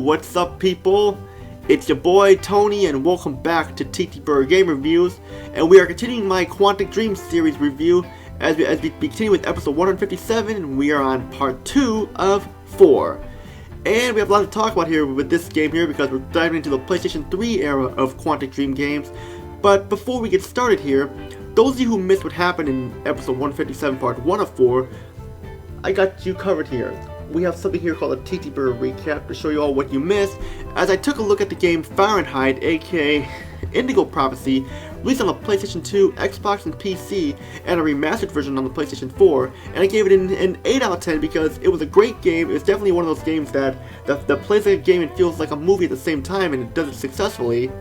what's up people? It's your boy Tony and welcome back to TTBurger Game Reviews, and we are continuing my Quantic Dream Series review as we continue with episode 157, and we are on part 2 of 4. And we have a lot to talk about here with this game here because we're diving into the PlayStation 3 era of Quantic Dream games. But before we get started here, those of you who missed what happened in episode 157 part 1 of 4, I got you covered here. We have something here called a TTBurger recap to show you all what you missed, as I took a look at the game Fahrenheit, aka Indigo Prophecy, released on the PlayStation 2, Xbox, and PC, and a remastered version on the PlayStation 4, and I gave it an 8 out of 10 because it was a great game. It's definitely one of those games that plays like a game and feels like a movie at the same time, and it does it successfully.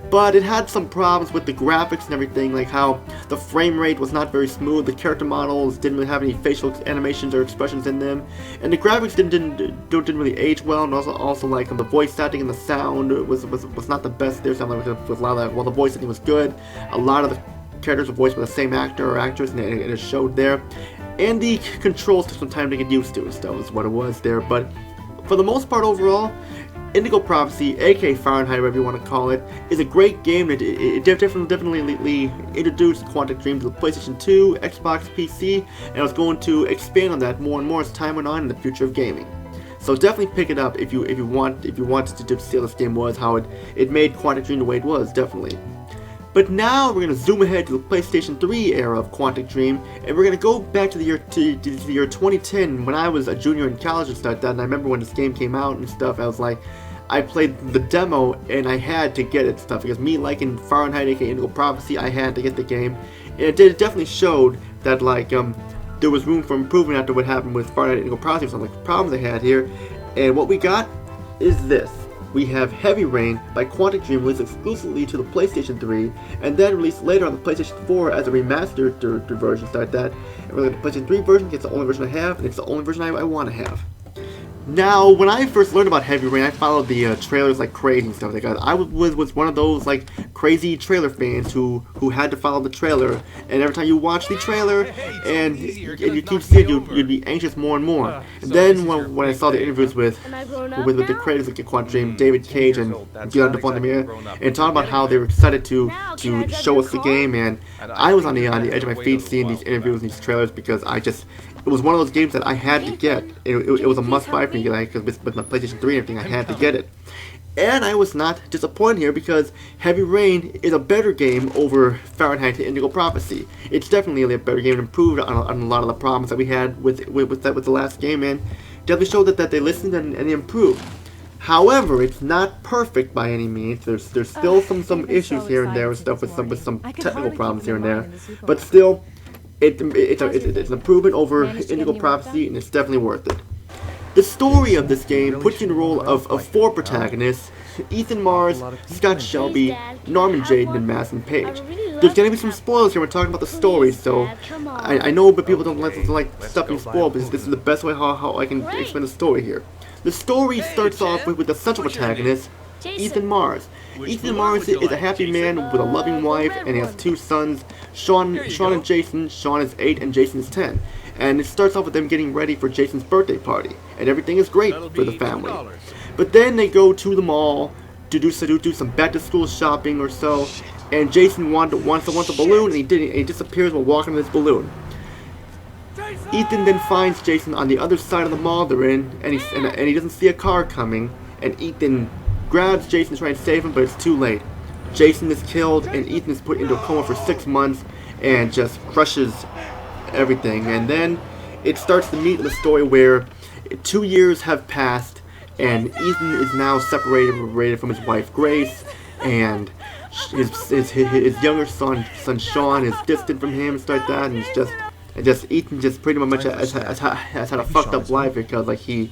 But it had some problems with the graphics and everything, like how the frame rate was not very smooth, the character models didn't really have any facial animations or expressions in them, and the graphics didn't really age well, and also like the voice acting and the sound was not the best there. Sounded like with a lot of that. While the voice acting was good, a lot of the characters were voiced by the same actor or actress, and it showed there. And the controls took some time to get used to and stuff is what it was there, but for the most part overall, Indigo Prophecy, aka Fahrenheit, whatever you want to call it, is a great game. It definitely introduced Quantic Dream to the PlayStation 2, Xbox, PC, and I was going to expand on that more and more as time went on in the future of gaming. So definitely pick it up if you wanted to see how this game was, how it made Quantic Dream the way it was, definitely. But now we're going to zoom ahead to the PlayStation 3 era of Quantic Dream, and we're going to go back to the year 2010 when I was a junior in college and stuff like that. And I remember when this game came out and stuff, I was like, I played the demo and I had to get it stuff because me liking Fahrenheit, aka Indigo Prophecy, I had to get the game, and it definitely showed that like there was room for improvement after what happened with Fahrenheit, Indigo Prophecy, some like problems they had here, and what we got is this. We have Heavy Rain by Quantic Dream, released exclusively to the PlayStation 3, and then released later on the PlayStation 4 as a remastered version, like that. And the PlayStation 3 version, it's the only version I have, and it's the only version I want to have. Now, when I first learned about Heavy Rain, I followed the trailers like crazy and stuff like that. I was one of those like crazy trailer fans who had to follow the trailer, and every time you watch the trailer and you keep seeing it, you'd be anxious more and more. And then when I saw the interviews with the creators of Quantic Dream, David Cage and Guillaume Devondemire, and talking about how they were excited to show us the game, and I was on the edge of my feet seeing these interviews and these trailers because it was one of those games that I had to get. It was a must-buy for me, because with my PlayStation 3 and everything, I had to get it. And I was not disappointed here because Heavy Rain is a better game over Fahrenheit to Indigo Prophecy. It's definitely a better game and improved on a lot of the problems that we had with the last game, and definitely showed that they listened and they improved. However, it's not perfect by any means. There's still some issues here and there and stuff with some technical problems here and there, but still, it's an improvement over Indigo Prophecy, and it's definitely worth it. The story of this game puts you in the role of 4 protagonists: Ethan Mars, Scott Shelby, Norman Jaden, and Madison Page. There's going to be some spoilers here. We're talking about the story, so I know, but people don't like stuff being spoiled, but this is the best way how I can explain the story here. The story starts off with the central protagonist, Ethan Mars. Ethan Mars is a happy man with a loving wife, and he has 2 sons, Sean and Jason. Sean is 8 and Jason is 10. And it starts off with them getting ready for Jason's birthday party, and everything is great for the family. But then they go to the mall to do some back-to-school shopping or so, and Jason wants a balloon, and he disappears while walking with his balloon. Ethan then finds Jason on the other side of the mall they're in, and he doesn't see a car coming, and Ethan grabs Jason to try and save him, but it's too late. Jason is killed, and Ethan is put into a coma for 6 months, and just crushes everything. And then it starts the meat of the story where 2 years have passed, and Ethan is now separated from his wife Grace, and his younger son Sean is distant from him and stuff like that, and Ethan just pretty much has had a fucked up life because like he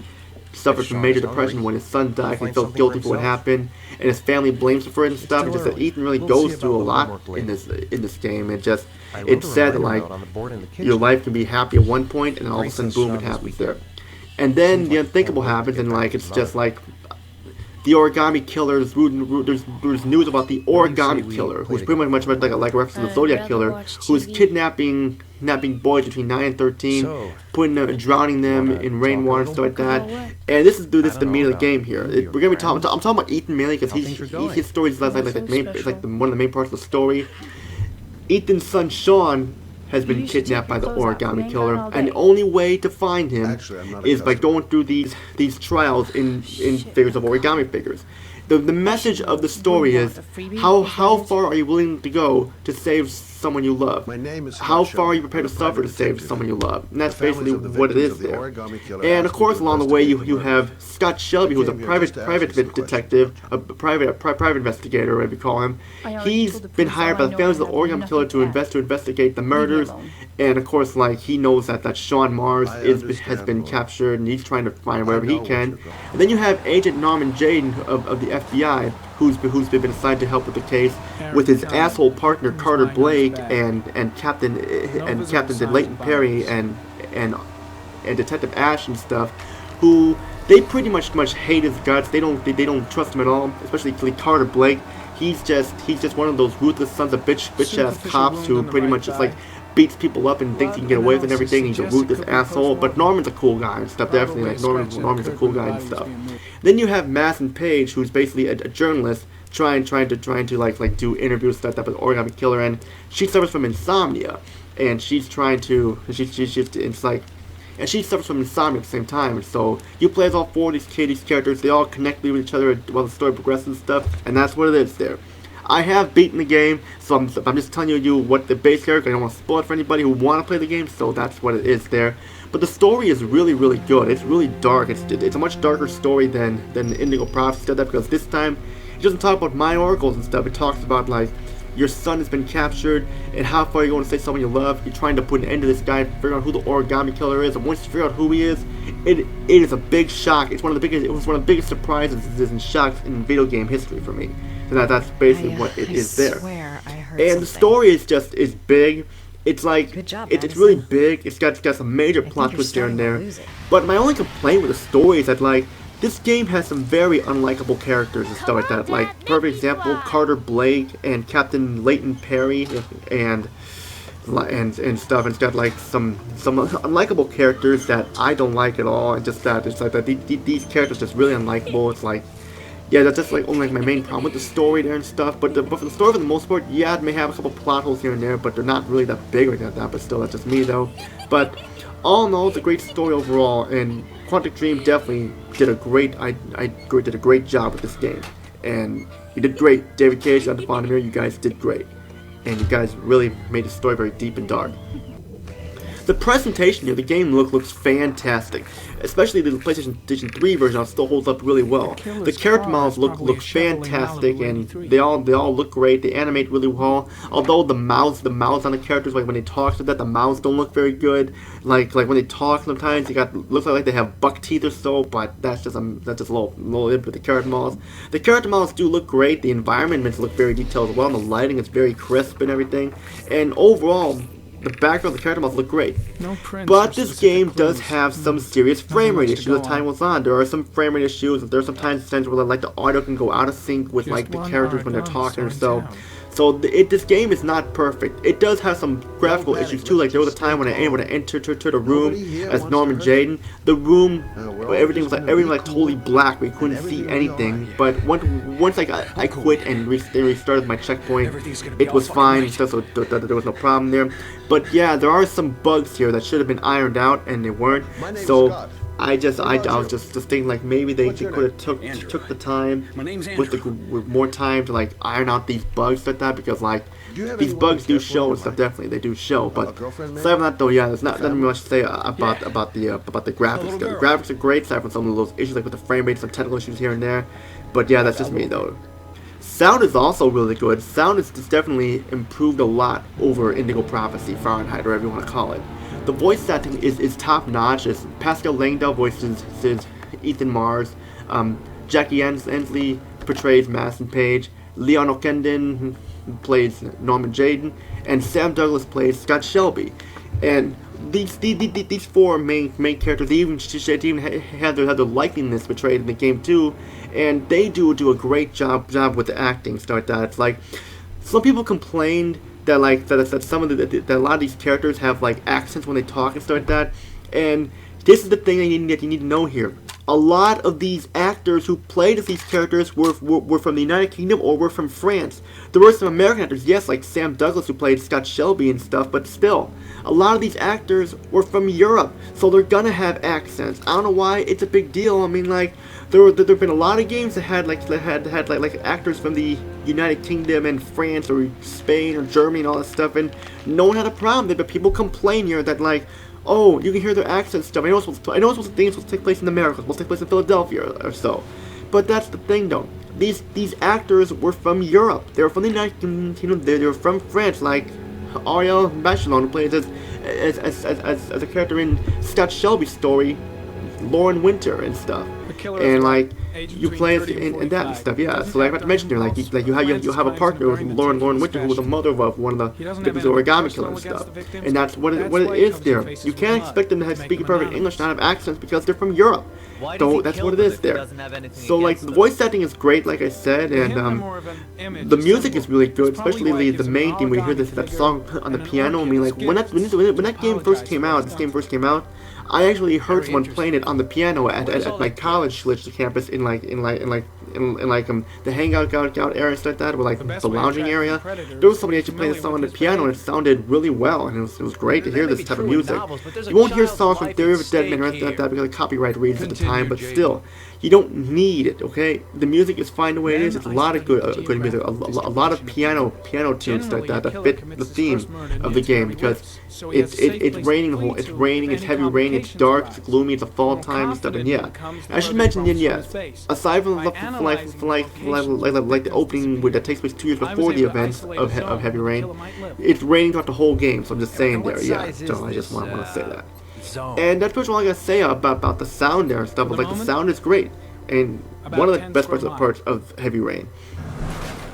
suffered from major depression when his son died. He felt guilty for what happened, and his family blames him for it and stuff. And just that Ethan really goes through a lot in this game. It's sad that like your life can be happy at one point, and then all of a sudden, boom, it happens there. And then the unthinkable happens, and like it's just like the Origami Killer. There's news about the Origami Killer, who's pretty much like a reference to the Zodiac Killer, who's kidnapping boys between 9 and 13, drowning them in rainwater and stuff like that. And this is the meat of the game here. We're gonna be I'm talking about Ethan mainly because his story is like one of the main parts of the story. Ethan's son Sean has been kidnapped by the Origami Killer, and the only way to find him is by going through these trials in figures of origami figures. The message of the story is how far are you willing to go to save someone you love? How far are you prepared to suffer to save someone you love? And that's basically what it is there. And of course, along the way, you have Scott Shelby, who's a private detective, a private investigator, whatever you call him. He's been hired by the families of the Origami Killer to investigate the murders. And of course, like, he knows that Sean Mars has been captured, and he's trying to find wherever he can. And then you have Agent Norman Jaden of the FBI, who's been assigned to help with the case, with his asshole partner Carter Blake and Captain Leighton Perry and Detective Ash and stuff, who they pretty much hate his guts. They don't trust him at all, especially Carter Blake. He's just one of those ruthless sons of bitch ass cops who pretty much just like beats people up and thinks he can get away with it and everything. He's a ruthless asshole, but Norman's a cool guy and stuff. Definitely, like Norman's a cool guy and stuff. Then you have Madison Page, who's basically a journalist trying to like do interviews stuff with the Origami Killer, and she suffers from insomnia, and she suffers from insomnia at the same time. And so you play as all four of these characters. They all connect with each other while the story progresses and stuff, and that's what it is there. I have beaten the game, so I'm just telling you what the base character. I don't want to spoil it for anybody who want to play the game, so that's what it is there. But the story is really good. It's really dark. It's a much darker story than Indigo Prophecy did that, because this time it doesn't talk about mind oracles and stuff. It talks about like your son has been captured and how far you're going to save someone you love. You're trying to put an end to this guy, figure out who the Origami Killer is, and once you figure out who he is, it is a big shock. It was one of the biggest surprises and shocks in video game history for me. So that's basically what it is there. And the story is big. It's like it's really big. It's got some major plot twists here and there. But my only complaint with the story is that like this game has some very unlikable characters and stuff like that. Like perfect example, Carter Blake and Captain Leighton Perry and stuff. And it's got like some unlikable characters that I don't like at all. And just that it's like that these characters are just really unlikable. It's like, yeah, that's just like only like my main problem with the story there and stuff. But for the story, for the most part, yeah, it may have a couple plot holes here and there, but they're not really that big or like that. But still, that's just me though. But all in all, it's a great story overall, and Quantic Dream definitely did a great job with this game. And you did great. David Cage, at the bottom here, you guys did great, and you guys really made the story very deep and dark. The presentation here, the game looks fantastic. Especially the PlayStation 3 version still holds up really well. The character models look fantastic, and they all look great. They animate really well. Although the mouths on the characters, like when they talk to that, the mouths don't look very good. Like when they talk, sometimes looks like they have buck teeth or so. But that's just a little bit with the character models. The character models do look great. The environments look very detailed as well. And the lighting is very crisp and everything. And overall, the background of the character models look great. But this game does have some serious frame rate issues as time goes on. There are some frame rate issues. There are sometimes where like the audio can go out of sync with like the characters when they're talking or so. So this game is not perfect. It does have some graphical issues too. Like there was a time when I entered to the room as Norman Jaden. The room, everything was like totally black. We couldn't see anything. But once I quit and restarted my checkpoint, it was fine. So there was no problem there. But yeah, there are some bugs here that should have been ironed out, and they weren't. So I was just thinking like maybe they could have took the time with more time to like iron out these bugs like that, because like these bugs do show and stuff. Definitely they do show. But aside from that though, yeah, there's not much to say about the graphics. The graphics are great aside from some of those issues like with the frame rate, some technical issues here and there. But yeah, that's just me though. Sound is also really good. Sound is definitely improved a lot over Indigo Prophecy, Fahrenheit, or whatever you want to call it. The voice acting is top notch. As Pascal Langdell voices Ethan Mars, Jackie Ensley portrays Madison Page, Leon O'Kendon plays Norman Jaden, and Sam Douglas plays Scott Shelby. And these four main characters, they even have their likeliness portrayed in the game too, and they do a great job with the acting stuff like that. It's like some people complained that that some of that a lot of these characters have like accents when they talk and stuff like that, and this is the thing that you need to know here. A lot of these actors who played as these characters were from the United Kingdom or were from France. There were some American actors, yes, like Sam Douglas who played Scott Shelby and stuff, but still, a lot of these actors were from Europe, so they're gonna have accents. I don't know why it's a big deal. I mean, like, there've been a lot of games that had actors from the United Kingdom and France or Spain or Germany and all that stuff, and no one had a problem with it, but people complain here that like, oh, you can hear their accent stuff. I know it's supposed to take place in America, it's supposed to take place in Philadelphia or so. But that's the thing, though. These actors were from Europe. They were from the United Kingdom. They were from France, like Ariel Bachelon, who plays as a character in Scott Shelby's story, Lauren Winter and stuff. And like you play in that and stuff, yeah. So like I forgot to mention there, you have a partner with Lauren Winter, who was the mother of one of the victims of Origami Killer and stuff. And that's what it is there. You can't expect them to speak perfect English, not have accents, because they're from Europe. So that's what it is there. So like the voice acting is great, like I said, and the music is really good, especially the main theme. We hear that song on the piano. I mean, like when that game first came out, I actually heard someone playing it on the piano at my college campus in the hangout area and stuff like that, or like the lounging area. There was somebody actually playing the song on the piano, and it sounded really well, and it was great to hear this type of music. You won't hear songs from Theory of a Dead Man or anything like that because of copyright reasons at the time, but still, you don't need it, okay? The music is fine the way it is. It's a lot of good music, a lot of piano tunes like that fit the theme of the game, because it's raining, it's heavy rain, it's dark, it's gloomy, it's a fall time and stuff, and yeah. I should mention, aside from the opening that takes place 2 years before the events of Heavy Rain, it's raining throughout the whole game, so I'm just saying there, yeah. So I just want to say that. And that's pretty much all I gotta say about the sound there and stuff. Like, the sound is great, and one of the best parts of Heavy Rain.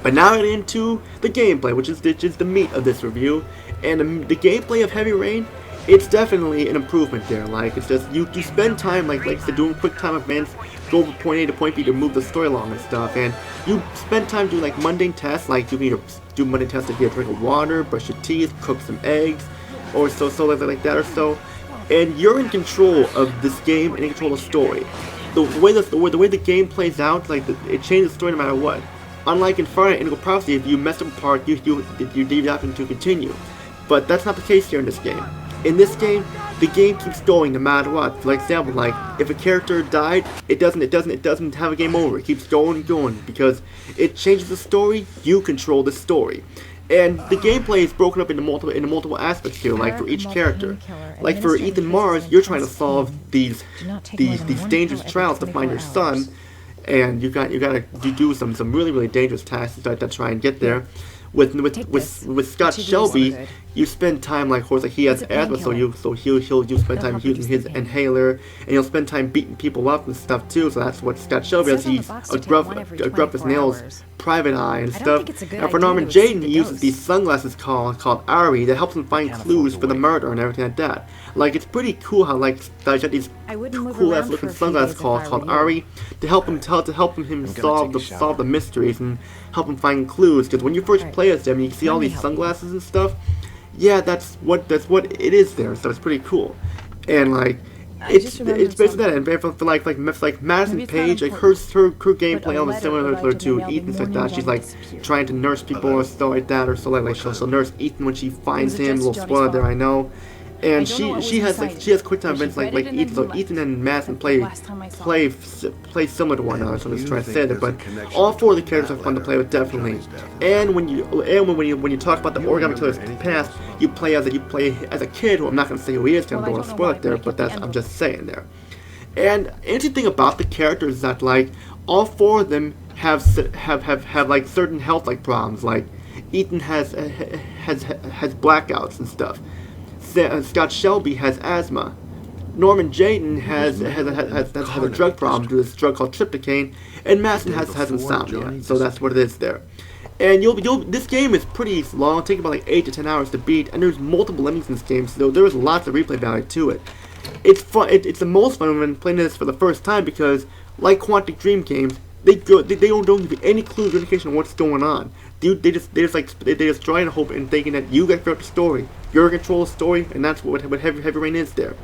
But now I get into the gameplay, which is the meat of this review. And the gameplay of Heavy Rain, it's definitely an improvement there. Like, it's just, you spend time, like I said, doing quick time events, go from point A to point B to move the story along and stuff, and you spend time doing, like, mundane tasks, like you need to do mundane tasks like get a drink of water, brush your teeth, cook some eggs, or so like that or so, and you're in control of this game and in control of the story. The way the game plays out, like, it changes the story no matter what. Unlike in Fire Indigo Prophecy, if you mess up a part, you have to continue. But that's not the case here in this game. In this game, the game keeps going no matter what. For example, like if a character died, it doesn't have a game over. It keeps going and going because it changes the story. You control the story, and the gameplay is broken up into multiple aspects here. Like for each character, like for Ethan Mars, you're trying to solve these dangerous trials to find your son, and you gotta do some really dangerous tasks to try and get there. With Scott Shelby, you spend time like he has asthma, so you spend time using his inhaler, and you'll spend time beating people up and stuff too. So that's what Scott Shelby has. He's a gruff as nails, private eye and stuff. And for Norman Jayden, he uses these sunglasses called Ari that helps him find clues for the murder and everything like that. Like, it's pretty cool how he's got these cool ass looking sunglasses called Ari to help him solve the mysteries and help him find clues. Because when you first play as them, you see all these sunglasses and stuff. Yeah, that's what it is there. So it's pretty cool, and like it's basically that. And for like Madison Page, like her gameplay almost similar to Ethan's like that. She's like trying to nurse people or stuff like that, or so like she'll nurse Ethan when she finds him. A little spoiler there, I know. And she has quick time events like Ethan. So Ethan and Madison play similar to one another. So I'm just trying to say that. But all four of the characters are fun to play with, definitely. And when you talk about the Origami Killer's past, you play as a kid. Who I'm not gonna say who he is, because I don't want to spoil it there. But I'm just saying there. And interesting thing about the characters is that like all four of them have like certain health like problems. Like Ethan has blackouts and stuff. Scott Shelby has asthma. Norman Jayden has a drug problem due to this drug called tryptocane, and Madison has insomnia. So that's what it is there. And this game is pretty long, taking about like 8 to 10 hours to beat, and there's multiple endings in this game, so there is lots of replay value to it. It's fun. It's the most fun when playing this for the first time because, like Quantic Dream games, they don't give you any clues or indication of what's going on. They just try and hope and thinking that you guys figure out the story, you're in control of the story, and that's what Heavy Rain is there.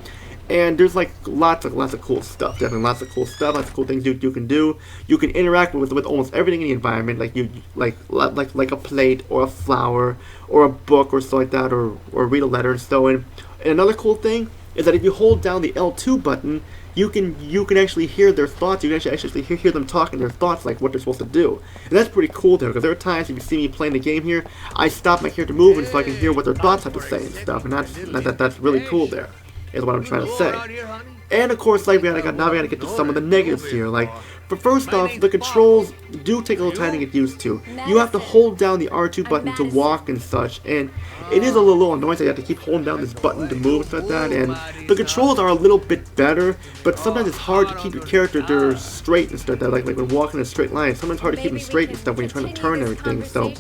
And there's like lots of cool stuff. Definitely lots of cool stuff. Lots of cool things you can do. You can interact with almost everything in the environment, like a plate or a flower or a book or something like that, or read a letter and so. And another cool thing is that if you hold down the L2 button, you can actually hear their thoughts. You can actually hear them talking their thoughts, like what they're supposed to do. And that's pretty cool there, because there are times if you see me playing the game here, I stop my character moving so I can hear what their thoughts have to say and stuff. And that's really cool there, is what I'm trying to say. And of course, like now we gotta get to some of the negatives here. Like, for first off, the controls do take a little time to get used to. You have to hold down the R2 button to walk and such, and it is a little annoying that you have to keep holding down this button to move and stuff like that. And the controls are a little bit better, but sometimes it's hard to keep your character straight and stuff like that. Like when walking in a straight line, sometimes it's hard to keep them straight and stuff when you're trying to turn everything. So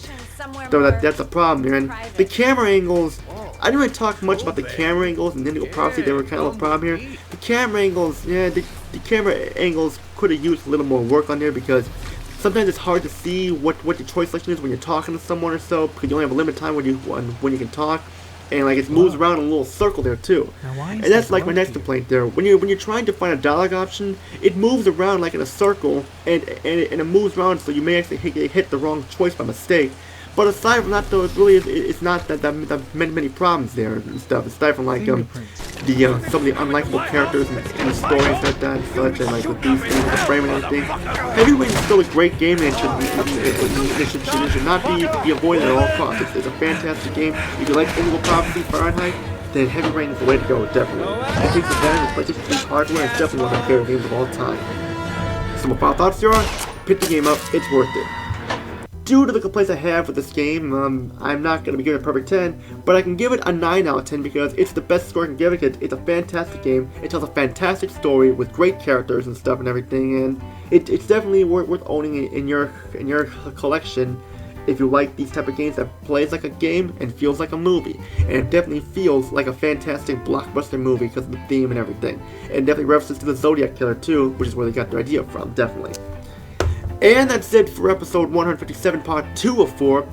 that's a problem here. And the camera angles, I didn't really talk much about the camera angles and Indigo Prophecy. They were kind of a problem here. The camera angles, yeah, the camera angles could have used a little more work on there, because sometimes it's hard to see what your choice selection is when you're talking to someone or so, because you only have a limited time when you can talk, and like it moves around in a little circle there too. And that's like my next complaint there. When you're trying to find a dialogue option, it moves around like in a circle, and it moves around so you may actually hit the wrong choice by mistake. But aside from that, though, it's not that many problems there and stuff. Aside from like some of the unlikable characters in the stories like that and such, and like with these things, the frame and everything. Heavy Rain is still a great game, and it should not be avoided at all costs. It's a fantastic game. If you like Indigo Prophecy, Fahrenheit, then Heavy Rain is the way to go, definitely. It takes advantage of PlayStation 2 hardware, and it's definitely one of my favorite games of all time. So my final thoughts here are, pick the game up, it's worth it. Due to the complaints I have with this game, I'm not going to be giving it a perfect 10, but I can give it a 9 out of 10 because it's the best score I can give it. It's a fantastic game. It tells a fantastic story with great characters and stuff and everything, and it's definitely worth owning in your collection if you like these type of games that plays like a game and feels like a movie. And it definitely feels like a fantastic blockbuster movie because of the theme and everything. And definitely references to the Zodiac Killer too, which is where they got their idea from, definitely. And that's it for episode 157, part 2 of 4.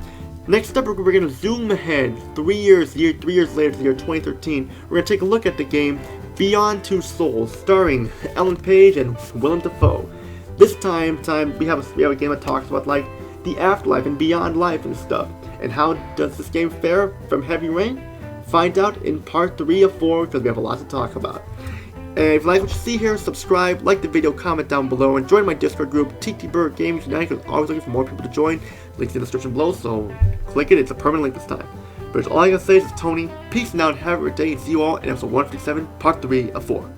Next up, we're going to zoom ahead 3 years later to the year 2013. We're going to take a look at the game Beyond Two Souls, starring Ellen Page and Willem Dafoe. This time we have a game that talks about like the afterlife and beyond life and stuff. And how does this game fare from Heavy Rain? Find out in part 3 of 4, because we have a lot to talk about. And if you like what you see here, subscribe, like the video, comment down below, and join my Discord group, TTBurger Gaming United, because I'm always looking for more people to join. Link's in the description below, so click it. It's a permanent link this time. But all I gotta say is Tony. Peace and out, have a great day, and see you all in episode 157, part 3 of 4.